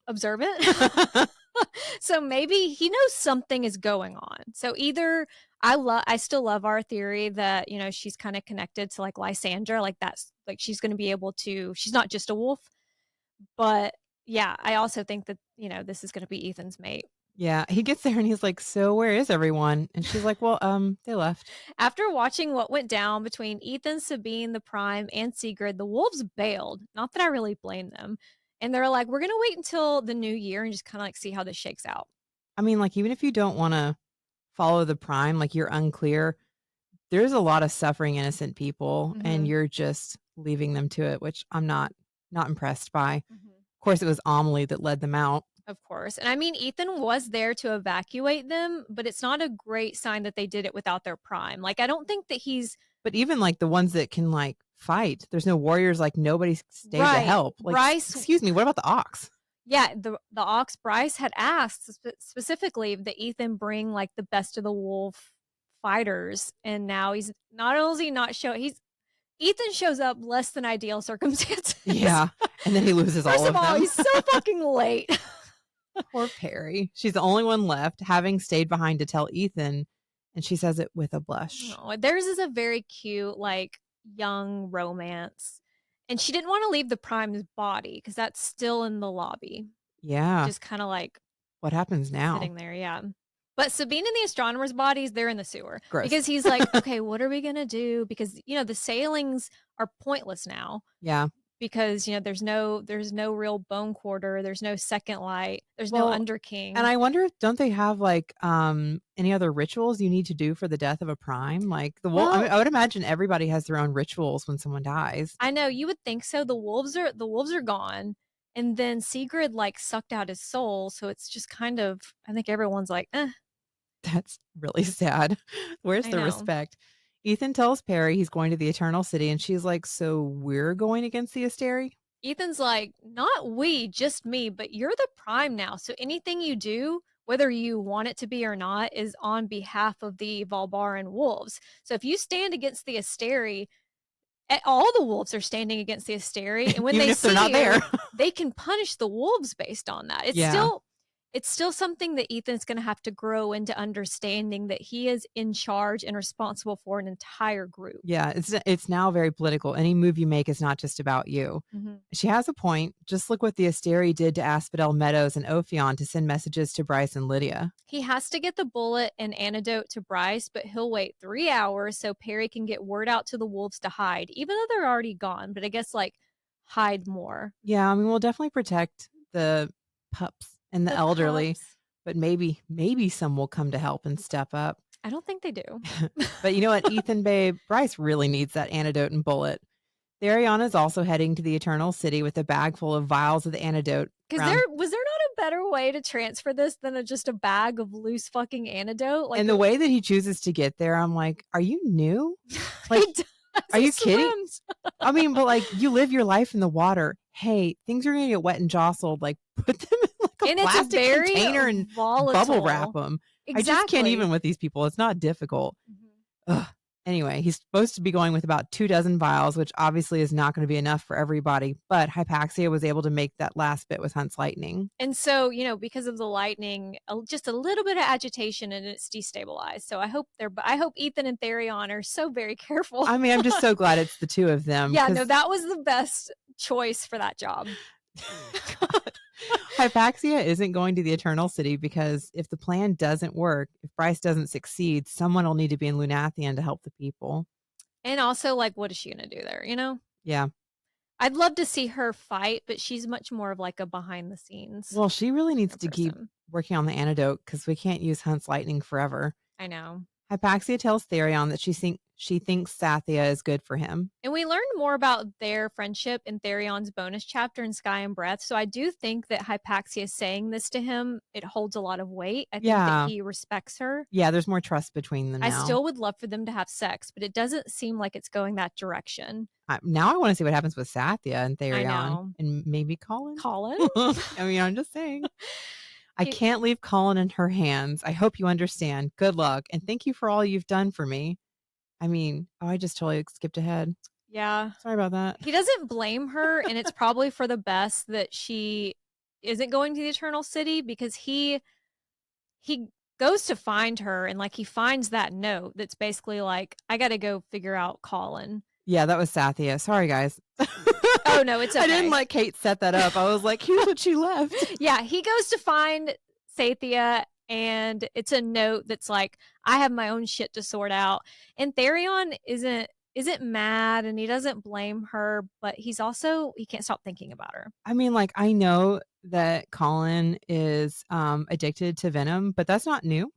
So maybe he knows something is going on. So either I still love our theory that, you know, she's kind of connected to like Lysandra, like that's like she's going to be able to, she's not just a wolf. But yeah, I also think that, you know, this is going to be Ethan's mate. Yeah, he gets there and he's like, so where is everyone? And she's like, well, they left. After watching what went down between Ithan, Sabine, the Prime, and Sigrid, the wolves bailed. Not that I really blame them. And they're like, we're going to wait until the new year and just kind of like see how this shakes out. I mean, like, even if you don't want to follow the Prime, like you're unclear, there's a lot of suffering innocent people and you're just leaving them to it, which I'm not impressed by. Of course, it was Amelie that led them out. Of course. And I mean, Ithan was there to evacuate them, but it's not a great sign that they did it without their Prime. Like, I don't think that he's... But even like the ones that can like fight, there's no warriors, like nobody stayed to help. Like, Bryce, excuse me, what about the Ox? Yeah, the Ox, Bryce had asked specifically that Ithan bring like the best of the wolf fighters, and now he's not only not show Ithan shows up less than ideal circumstances. Yeah, and then he loses all of them. First of all, he's so fucking late. Poor Perry. She's the only one left, having stayed behind to tell Ithan, and she says it with a blush. Oh, theirs is a very cute, like, young romance. And she didn't want to leave the Prime's body because that's still in the lobby. Yeah. Just kind of like... What happens now? Sitting there, yeah. But Sabine and the astronomer's bodies, they're in the sewer. Gross. Because he's like, okay, what are we going to do? Because, you know, the sailings are pointless now. Yeah. Because, you know, there's no real bone quarter. There's no second light. There's no underking. And I wonder, don't they have like any other rituals you need to do for the death of a Prime? Like the wolf, I would imagine everybody has their own rituals when someone dies. I know, you would think so. The wolves are gone. And then Sigrid like sucked out his soul. So it's just kind of, I think everyone's like, eh. That's really sad. Where's the respect? Ithan tells Perry he's going to the Eternal City, and she's like, so we're going against the Asteri? Ithan's like, not we, just me, but you're the Prime now. So anything you do, whether you want it to be or not, is on behalf of the Valbaran wolves. So if you stand against the Asteri, all the wolves are standing against the Asteri. And when they see they're not there, they can punish the wolves based on that. It's still, it's still something that Ithan's going to have to grow into understanding that he is in charge and responsible for an entire group. Yeah, it's now very political. Any move you make is not just about you. Mm-hmm. She has a point. Just look what the Asteri did to Asphodel Meadows and Ophion to send messages to Bryce and Lidia. He has to get the bullet and antidote to Bryce, but he'll wait 3 hours so Perry can get word out to the wolves to hide, even though they're already gone. But I guess, like, hide more. Yeah, I mean, we'll definitely protect the pups and the elderly, pups. But maybe some will come to help and step up. I don't think they do. But you know what, Ithan, babe, Bryce really needs that antidote and bullet. Tharion is also heading to the Eternal City with a bag full of vials of the antidote. Because was there not a better way to transfer this than just a bag of loose fucking antidote? Like, and the way that he chooses to get there, I'm like, are you new? Like, are you kidding? I mean, but like, you live your life in the water. Hey, things are going to get wet and jostled. Like, put them in like a plastic container and bubble wrap them. Exactly. I just can't even with these people. It's not difficult. Ugh. Anyway, he's supposed to be going with about 24 vials, which obviously is not going to be enough for everybody. But Hypaxia was able to make that last bit with Hunt's lightning. And so, because of the lightning, just a little bit of agitation and it's destabilized. So I hope Ithan and Tharion are so very careful. I mean, I'm just so glad it's the two of them. Yeah, no, that was the best choice for that job. Hypaxia isn't going to the Eternal City because if the plan doesn't work, if Bryce doesn't succeed, someone will need to be in Lunathian to help the people. And also, like, what is she going to do there, Yeah. I'd love to see her fight, but she's much more of like a behind the scenes. Well, she really needs to keep working on the antidote because we can't use Hunt's lightning forever. I know. Hypaxia tells Tharion that she thinks Sathia is good for him. And we learned more about their friendship in Tharion's bonus chapter in Sky and Breath. So I do think that Hypaxia saying this to him, it holds a lot of weight. I think that he respects her. Yeah, there's more trust between them now. I still would love for them to have sex, but it doesn't seem like it's going that direction. Now I want to see what happens with Sathia and Tharion. And maybe Colin. I mean, I'm just saying. I can't leave Colin in her hands. I hope you understand. Good luck. And thank you for all you've done for me. I mean, I just totally skipped ahead. Yeah. Sorry about that. He doesn't blame her, and it's probably for the best that she isn't going to the Eternal City because he goes to find her and like he finds that note that's basically like, I got to go figure out Colin. Yeah, that was Sathia. Sorry, guys. Oh, no, it's okay. I didn't let Kate set that up. I was like, here's what she left. Yeah, he goes to find Sathia, and it's a note that's like, I have my own shit to sort out. And Tharion isn't mad, and he doesn't blame her, but he can't stop thinking about her. I mean, like, I know that Colin is addicted to venom, but that's not new.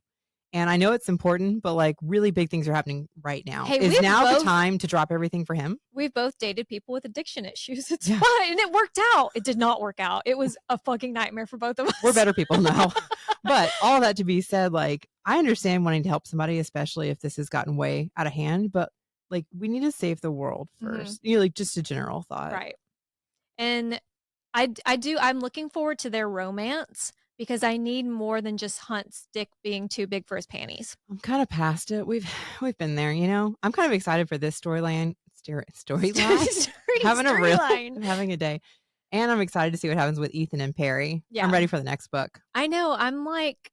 And I know it's important, but like really big things are happening right now. Hey, is now the time to drop everything for him? We've both dated people with addiction issues. It's fine. And it worked out. It did not work out. It was a fucking nightmare for both of us. We're better people now. But all that to be said, like, I understand wanting to help somebody, especially if this has gotten way out of hand. But like, we need to save the world first. Mm-hmm. Like just a general thought. Right. And I'm looking forward to their romance. Because I need more than just Hunt's dick being too big for his panties. I'm kind of past it. We've been there, I'm kind of excited for this storyline. I'm having a day. And I'm excited to see what happens with Ithan and Perry. Yeah. I'm ready for the next book. I know. I'm like,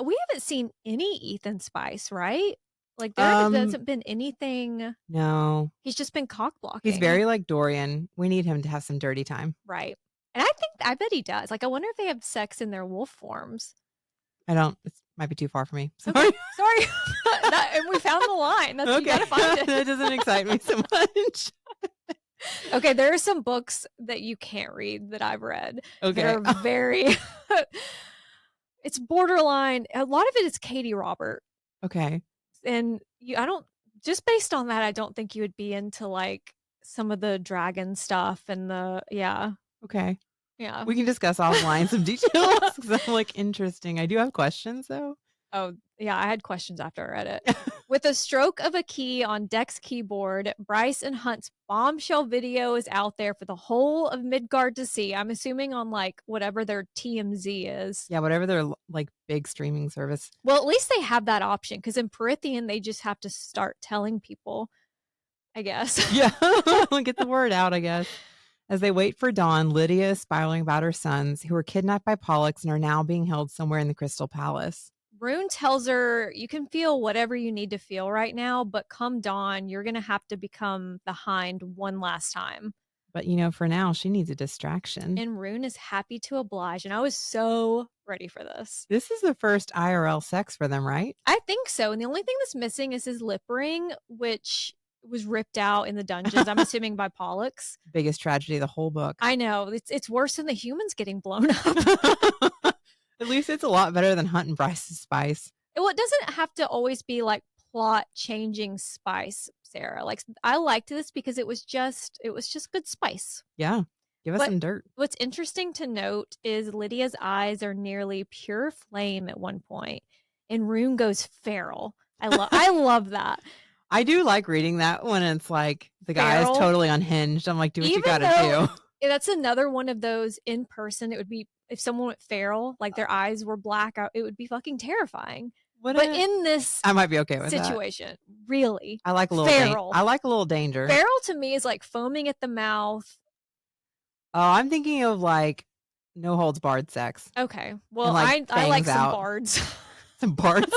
we haven't seen any Ithan spice, right? Like there hasn't been anything. No. He's just been cock blocking. He's very like Dorian. We need him to have some dirty time. Right. And I bet he does. Like, I wonder if they have sex in their wolf forms. I don't. It might be too far for me. Sorry. Okay, sorry. And we found the line. That's okay. You gotta find it. That doesn't excite me so much. Okay, there are some books that you can't read that I've read. Okay. That are very. It's borderline. A lot of it is Katie Robert. Okay. And just based on that, I don't think you would be into like some of the dragon stuff and Okay. Yeah. We can discuss offline some details because I'm like, interesting. I do have questions though. Oh, yeah. I had questions after I read it. With a stroke of a key on Deck's keyboard, Bryce and Hunt's bombshell video is out there for the whole of Midgard to see. I'm assuming on like whatever their TMZ is. Yeah, whatever their like big streaming service. Well, at least they have that option because in Prythian, they just have to start telling people, I guess. Yeah. Get the word out, I guess. As they wait for dawn, Lidia is spiraling about her sons, who were kidnapped by Pollux and are now being held somewhere in the Crystal Palace. Ruhn tells her, you can feel whatever you need to feel right now, but come dawn, you're going to have to become the Hind one last time. But, for now, she needs a distraction. And Ruhn is happy to oblige, and I was so ready for this. This is the first IRL sex for them, right? I think so. And the only thing that's missing is his lip ring, which was ripped out in the dungeons, I'm assuming by Pollux. Biggest tragedy of the whole book. I know. It's worse than the humans getting blown up. At least it's a lot better than Hunt and Bryce's spice. Well, it doesn't have to always be like plot changing spice, Sarah. Like, I liked this because it was just good spice. Yeah. Give us some dirt. What's interesting to note is Lydia's eyes are nearly pure flame at one point, and Ruhn goes feral. I love that. I do like reading that when it's like the guy is totally unhinged. I'm like, do what you gotta do. That's another one of those in person. It would be if someone went feral, like their eyes were black out, it would be fucking terrifying. In this I might be okay with situation, that. Really. I like a little feral. I like a little danger. Feral to me is like foaming at the mouth. Oh, I'm thinking of like no holds barred sex. Okay. Well, I like some bards. Some bards?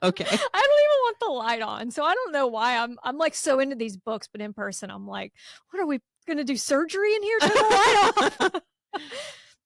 Okay. I don't even want the light on. So I don't know why I'm like so into these books, but in person I'm like, what are we gonna do, surgery in here? Turn the light off.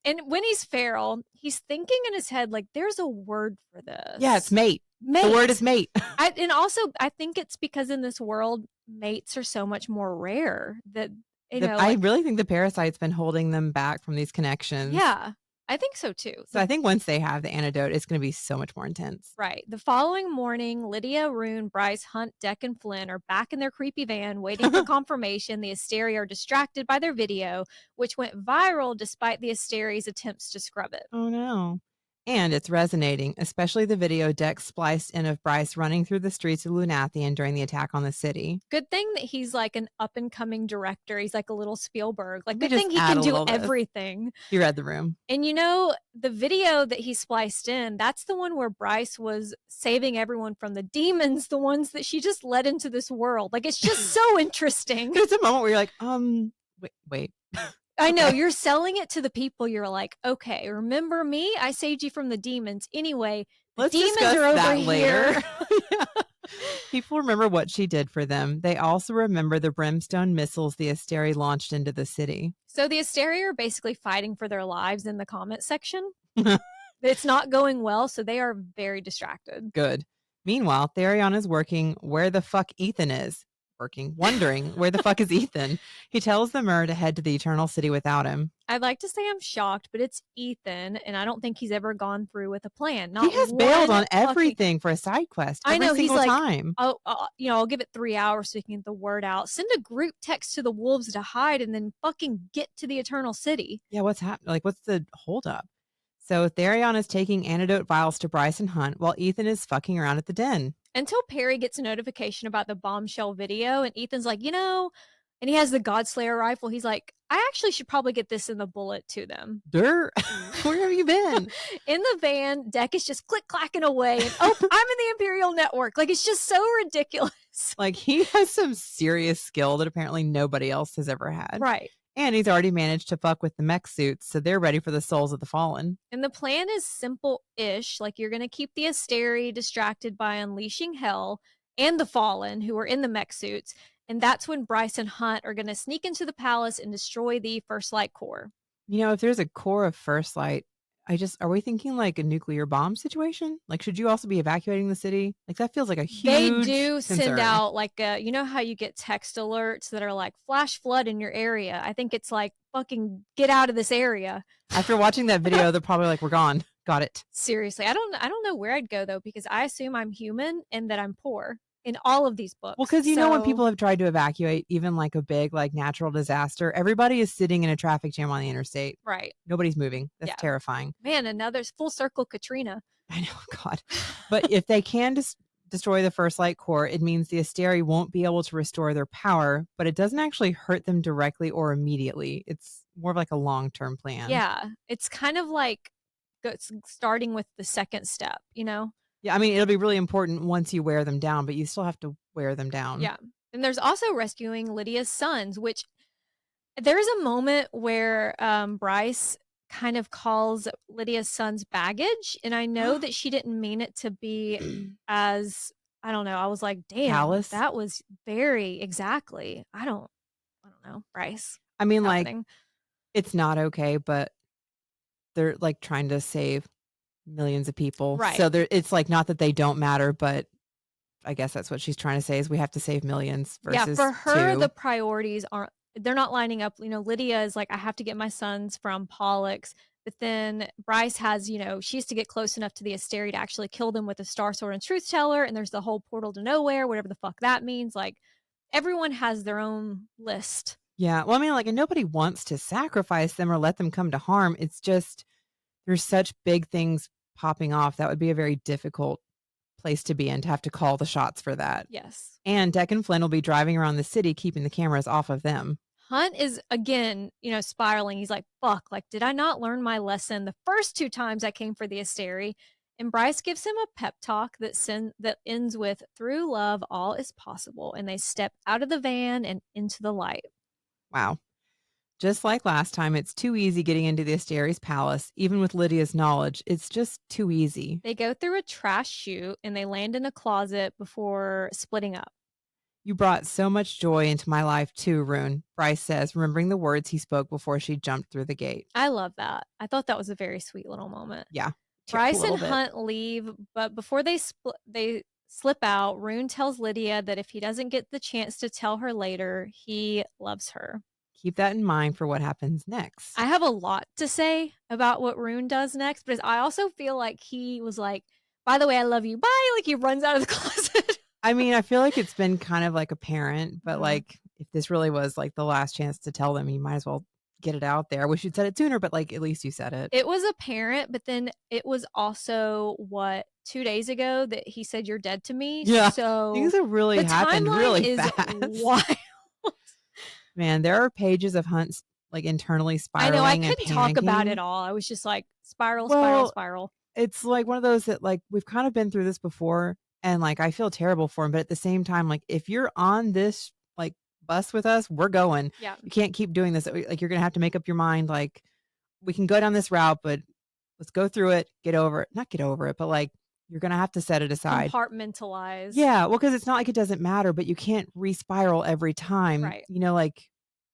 And when he's feral, he's thinking in his head like there's a word for this. Yeah, it's mate. The word is mate. And also I think it's because in this world mates are so much more rare that I really think the parasite's been holding them back from these connections. Yeah. I think so too. So I think once they have the antidote, it's going to be so much more intense. Right. The following morning, Lidia, Ruhn, Bryce, Hunt, Deck, and Flynn are back in their creepy van waiting for confirmation. The Asteri are distracted by their video, which went viral despite the Asteri's attempts to scrub it. Oh no. And it's resonating, especially the video Deck spliced in of Bryce running through the streets of Lunathian during the attack on the city. Good thing that he's like an up-and-coming director. He's like a little Spielberg. Like, good thing he can do everything. You read the room. And the video that he spliced in, that's the one where Bryce was saving everyone from the demons, the ones that she just led into this world. Like, it's just so interesting. There's a moment where you're like, wait. I know, you're selling it to the people. You're like, okay, remember me? I saved you from the demons. Anyway, the demons are over here. Yeah. People remember what she did for them. They also remember the brimstone missiles the Asteri launched into the city. So the Asteri are basically fighting for their lives in the comment section. It's not going well, so they are very distracted. Good. Meanwhile, Tharion is working where the fuck Ithan is. Wondering where the fuck is Ithan. He tells the Mer to head to the Eternal City without him. I'd like to say I'm shocked, but it's Ithan, and I don't think he's ever gone through with a plan. He has bailed on everything for a side quest. I know, he's like, time. I'll give it 3 hours so he can get the word out. Send a group text to the wolves to hide, and then fucking get to the Eternal City. Yeah, what's happening? Like, what's the holdup? So Tharion is taking antidote vials to Bryce and Hunt while Ithan is fucking around at the den. Until Perry gets a notification about the bombshell video, and Ethan's like, and he has the Godslayer rifle. He's like, I actually should probably get this in the bullet to them. Where have you been? In the van, Deck is just click-clacking away. And, I'm in the Imperial Network. Like, it's just so ridiculous. Like, he has some serious skill that apparently nobody else has ever had. Right. And he's already managed to fuck with the mech suits, so they're ready for the souls of the fallen. And the plan is simple-ish. Like, you're going to keep the Asteri distracted by unleashing hell and the fallen who are in the mech suits. And that's when Bryce and Hunt are going to sneak into the palace and destroy the First Light core. If there's a core of First Light, are we thinking like a nuclear bomb situation? Like, should you also be evacuating the city? Like, that feels like a huge They do concern. send out like how you get text alerts that are like flash flood in your area. I think it's like fucking get out of this area. After watching that video, they're probably like, we're gone. Got it. Seriously. I don't know where I'd go though, because I assume I'm human and that I'm poor in all of these books. Well, because when people have tried to evacuate even like a big like natural disaster, everybody is sitting in a traffic jam on the interstate. Right. Nobody's moving. That's terrifying. Man, another full circle Katrina. I know, God. But if they can destroy the First Light core, it means the Asteri won't be able to restore their power, but it doesn't actually hurt them directly or immediately. It's more of like a long-term plan. Yeah. It's kind of like starting with the second step, Yeah, I mean, it'll be really important once you wear them down, but you still have to wear them down. Yeah. And there's also rescuing Lydia's sons, which There's a moment where, Bryce kind of calls Lydia's son's baggage, and I know that she didn't mean it to be as I don't know, I was like, "Damn, Callous? that was very" exactly. I don't know, Bryce. I What's mean, like, happening? it's not okay, but they're, like, trying to save millions of people. Right. So it's, like, not that they don't matter, but I guess that's what she's trying to say is we have to save millions Yeah, for versus her, the 2. priorities aren't they're not lining up. Lydia is like, "I have to get my sons from Pollux," but then Bryce has, she has to get close enough to the Asteri to actually kill them with a Star Sword and Truth Teller, and there's the whole portal to nowhere, whatever the fuck that means. Like, everyone has their own list. Yeah. Well, I mean, like, and nobody wants to sacrifice them or let them come to harm. It's just there's such big things popping off. That would be a very difficult place to be in to have to call the shots for that. Yes. And Deck and Flynn will be driving around the city, keeping the cameras off of them. Hunt is again, spiraling. He's like, fuck, like, did I not learn my lesson the first 2 times I came for the Asteri? And Bryce gives him a pep talk that ends with, through love, all is possible. And they step out of the van and into the light. Wow. Just like last time, it's too easy getting into the Asteri's palace. Even with Lydia's knowledge, it's just too easy. They go through a trash chute and they land in a closet before splitting up. You brought so much joy into my life too, Ruhn, Bryce says, remembering the words he spoke before she jumped through the gate. I love that. I thought that was a very sweet little moment. Yeah. Bryce and Hunt leave, but before they slip out, Ruhn tells Lidia that if he doesn't get the chance to tell her later, he loves her. Keep that in mind for what happens next. I have a lot to say about what Ruhn does next, but I also feel like he was like, by the way, I love you. Bye. Like, he runs out of the closet. I mean, I feel like it's been kind of like apparent, but like if this really was like the last chance to tell them, you might as well get it out there. I wish you'd said it sooner, but like at least you said it. It was apparent, but then it was also 2 days ago that he said you're dead to me. Yeah. So things have really happened really fast. Wild. Man, there are pages of Hunt's like internally spiraling. I know, I couldn't talk about it all. I was just like spiral. It's like one of those that like we've kind of been through this before. And like I feel terrible for him, but at the same time, like if you're on this like bus with us, we're going. Yeah. You can't keep doing this. Like you're gonna have to make up your mind. Like we can go down this route, but let's go through it. Not get over it, but like you're gonna have to set it aside. Compartmentalize. Yeah, well, because it's not like it doesn't matter, but you can't re-spiral every time. Right. Like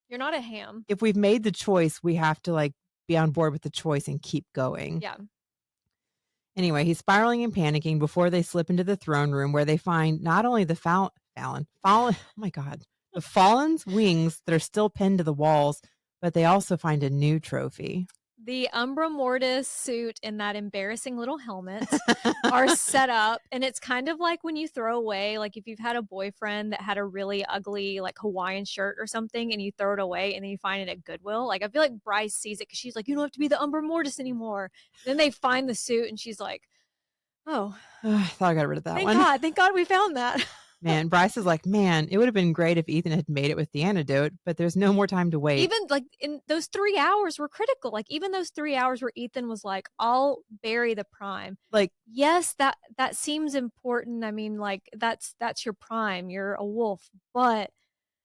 you're not a ham. If we've made the choice, we have to like be on board with the choice and keep going. Yeah. Anyway, he's spiraling and panicking before they slip into the throne room where they find not only the oh my God, the Fallen's wings that are still pinned to the walls, but they also find a new trophy. The Umbra Mortis suit and that embarrassing little helmet are set up. And it's kind of like when you throw away, like if you've had a boyfriend that had a really ugly like Hawaiian shirt or something and you throw it away and then you find it at Goodwill. Like I feel like Bryce sees it because she's like, you don't have to be the Umbra Mortis anymore. Then they find the suit and she's like, oh. I thought I got rid of that one. Thank God we found that. Man, Bryce is like, man, it would have been great if Ithan had made it with the antidote, but there's no more time to wait. Even like in those 3 hours were critical. Like even those 3 hours where Ithan was like, I'll bury the prime. Like, yes, that seems important. I mean, like that's your prime. You're a wolf, but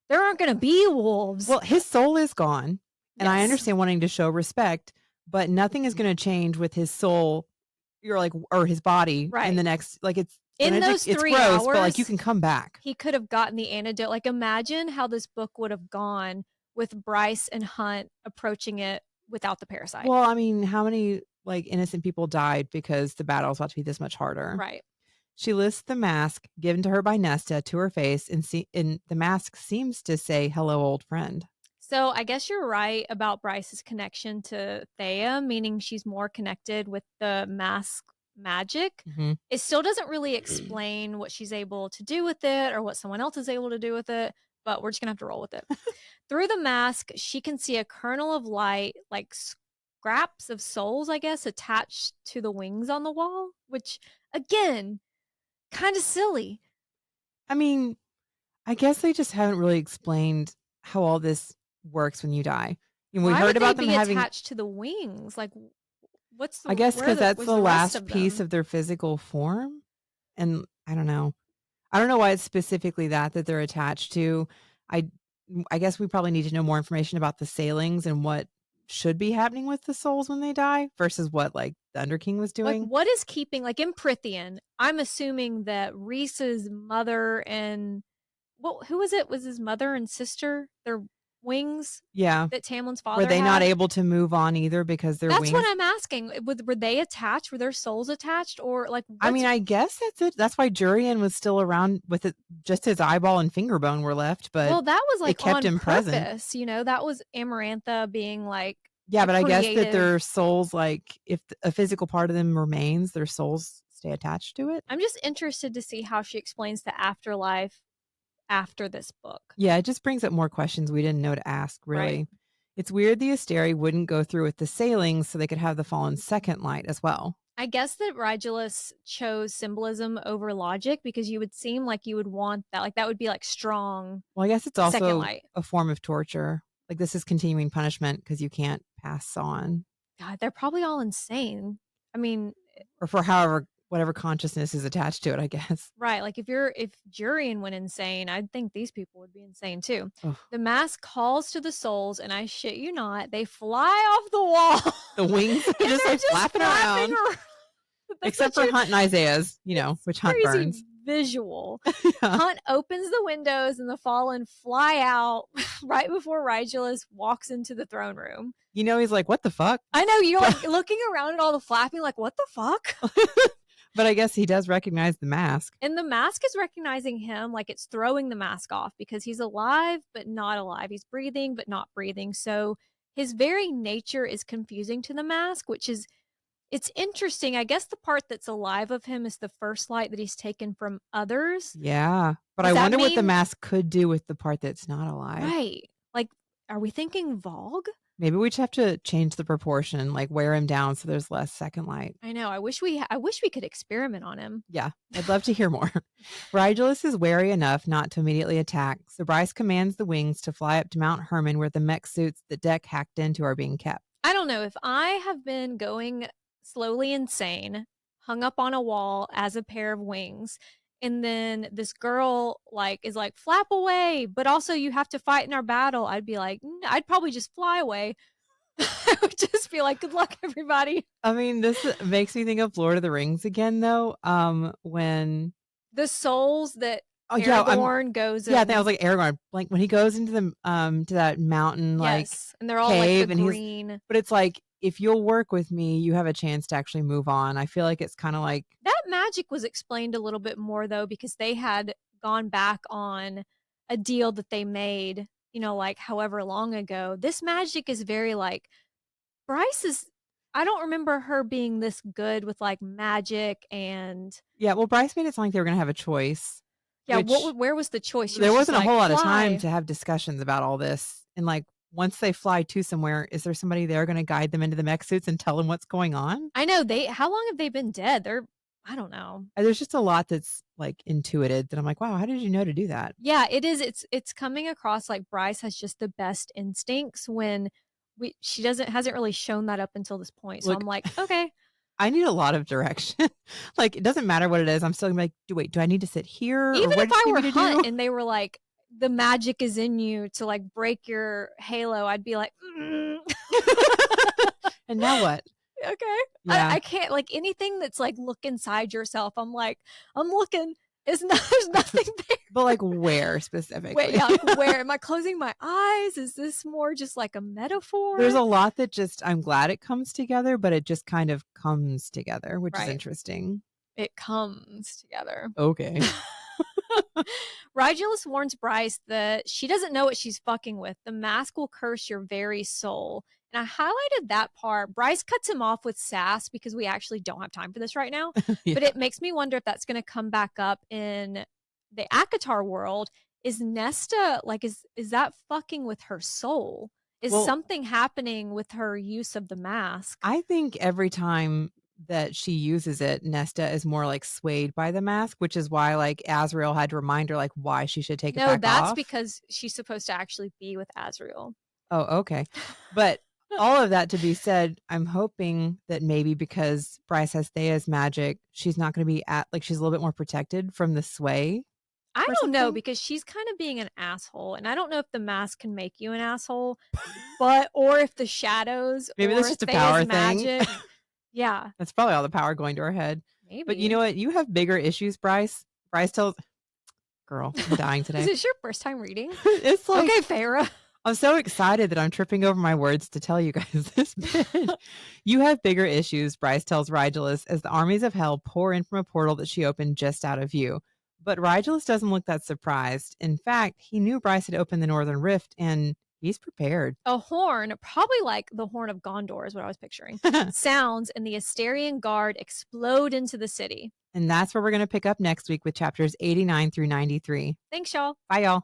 there aren't going to be wolves. Well, his soul is gone. And I understand wanting to show respect, but nothing is going to change with his soul. You're like, or his body in the next, like it's, in those 3 hours, but like you can come back. He could have gotten the antidote. Like imagine how this book would have gone with Bryce and Hunt approaching it without the parasite. Well, I mean, how many like innocent people died because the battle is about to be this much harder? Right. She lists the mask given to her by Nesta to her face, and the mask seems to say, "Hello, old friend." So I guess you're right about Bryce's connection to Thea, meaning she's more connected with the mask magic. It still doesn't really explain what she's able to do with it or what someone else is able to do with it, but we're just gonna have to roll with it. Through the mask, she can see a kernel of light, like scraps of souls, I guess, attached to the wings on the wall, which again, kind of silly. I mean, I guess they just haven't really explained how all this works when you die. And we heard about them having attached to the wings. Like, what's the? I guess because that's the last piece of their physical form, and I don't know why it's specifically that they're attached to. I guess we probably need to know more information about the sailings and what should be happening with the souls when they die versus what like the Underking was doing. Like, what is keeping, like in Prythian, I'm assuming that Rhys's mother and who was it? Was his mother and sister their wings? Yeah. That Tamlin's father Were they had? not able to move on either because their That's wings? what I'm asking. Were they attached? Were their souls attached? Or like, I mean, I guess that's it. That's why Jurian was still around with it. Just his eyeball and finger bone were left, but well, that was like it kept on him purpose, present. you know, that was Amarantha being like, yeah, but I guess that their creative. souls, like if a physical part of them remains, their souls stay attached to it. I'm just interested to see how she explains the afterlife after this book. Yeah, it just brings up more questions we didn't know to ask, really. Right. It's weird the Asteri wouldn't go through with the sailings so they could have the Fallen second light as well. I guess that Rigulus chose symbolism over logic because you would seem like you would want that. Like that would be like strong. Well, I guess it's second also light. a form of torture. Like this is continuing punishment because you can't pass on. God, they're probably all insane. I mean, or for whatever consciousness is attached to it, I guess. right. Like if Jurian went insane, I'd think these people would be insane too. Ugh. The mask calls to the souls, and I shit you not, they fly off the wall. The wings are just like flapping around. Except for Hunt and Isaiah's, which Hunt burns. Visual. Yeah. Hunt opens the windows and the Fallen fly out right before Rigulus walks into the throne room. He's like, what the fuck? I know, you're like looking around at all the flapping like, what the fuck? But I guess he does recognize the mask. And the mask is recognizing him, like it's throwing the mask off because he's alive but not alive. He's breathing but not breathing. So his very nature is confusing to the mask, which is, it's interesting. I guess the part that's alive of him is the first light that he's taken from others. Yeah. But I wonder what the mask could do with the part that's not alive. Right. Like, are we thinking Vogue? Maybe we just have to change the proportion, like wear him down so there's less second light. I know. I wish we could experiment on him. Yeah. I'd love to hear more. Rigulus is wary enough not to immediately attack, so Bryce commands the wings to fly up to Mount Hermon where the mech suits that Deck hacked into are being kept. I don't know. If I have been going slowly insane, hung up on a wall as a pair of wings, and then this girl is like flap away, but also you have to fight in our battle, I'd be like, I'd probably just fly away. I would just be like, good luck, everybody. I mean, this makes me think of Lord of the Rings again, though. When the souls that Aragorn goes in. Yeah, I think I was like Aragorn, like when he goes into the to that mountain, yes, and they're all like the green. But it's like, if you'll work with me, you have a chance to actually move on. I feel like it's kind of like that magic was explained a little bit more though, because they had gone back on a deal that they made, like however long ago. This magic is very like Bryce is. I don't remember her being this good with like magic and. Yeah, well, Bryce made it sound like they were going to have a choice. Yeah, where was the choice? There wasn't a whole lot of time to have discussions about all this, and like. Once they fly to somewhere, is there somebody there going to guide them into the mech suits and tell them what's going on? I know how long have they been dead? I don't know. There's just a lot that's like intuited that I'm like, wow, how did you know to do that? Yeah, it is. It's coming across like Bryce has just the best instincts when she hasn't really shown that up until this point. So I'm like, okay. I need a lot of direction. Like, it doesn't matter what it is. I'm still gonna be like, wait, do I need to sit here? Even if I were Hunt and they were like, the magic is in you to like break your halo, I'd be like, And now what? Okay. Yeah. I can't, like, anything that's like look inside yourself. I'm like, I'm looking. There's nothing there. But like where specifically? Wait, yeah, like where? Am I closing my eyes? Is this more just like a metaphor? There's a lot that just, I'm glad it comes together, but it just kind of comes together, which is interesting. It comes together. Okay. Rigulus warns Bryce that she doesn't know what she's fucking with. The mask will curse your very soul. And I highlighted that part. Bryce cuts him off with sass because we actually don't have time for this right now. Yeah. But it makes me wonder if that's going to come back up in the ACOTAR world. Is Nesta, like, is that fucking with her soul? Is something happening with her use of the mask? I think every time that she uses it, Nesta is more like swayed by the mask, which is why like Azrael had to remind her like why she should take it back off. No, that's because she's supposed to actually be with Azrael. Oh, okay. But all of that to be said, I'm hoping that maybe because Bryce has Thea's magic, she's not going to be she's a little bit more protected from the sway. I don't know, because she's kind of being an asshole, and I don't know if the mask can make you an asshole, or if the shadows, maybe or that's just a power thing. Yeah, that's probably all the power going to her head. maybe. But you know what? You have bigger issues, Bryce. Bryce tells, girl, I'm dying today. Is this your first time reading? It's like, okay, Farah. I'm so excited that I'm tripping over my words to tell you guys this bit. You have bigger issues, Bryce tells Rigelus, as the armies of hell pour in from a portal that she opened just out of view. But Rigelus doesn't look that surprised. In fact, he knew Bryce had opened the Northern Rift, and he's prepared. A horn, probably like the horn of Gondor is what I was picturing, sounds, and the Asterian guard explode into the city. And that's where we're going to pick up next week with chapters 89 through 93. Thanks, y'all. Bye, y'all.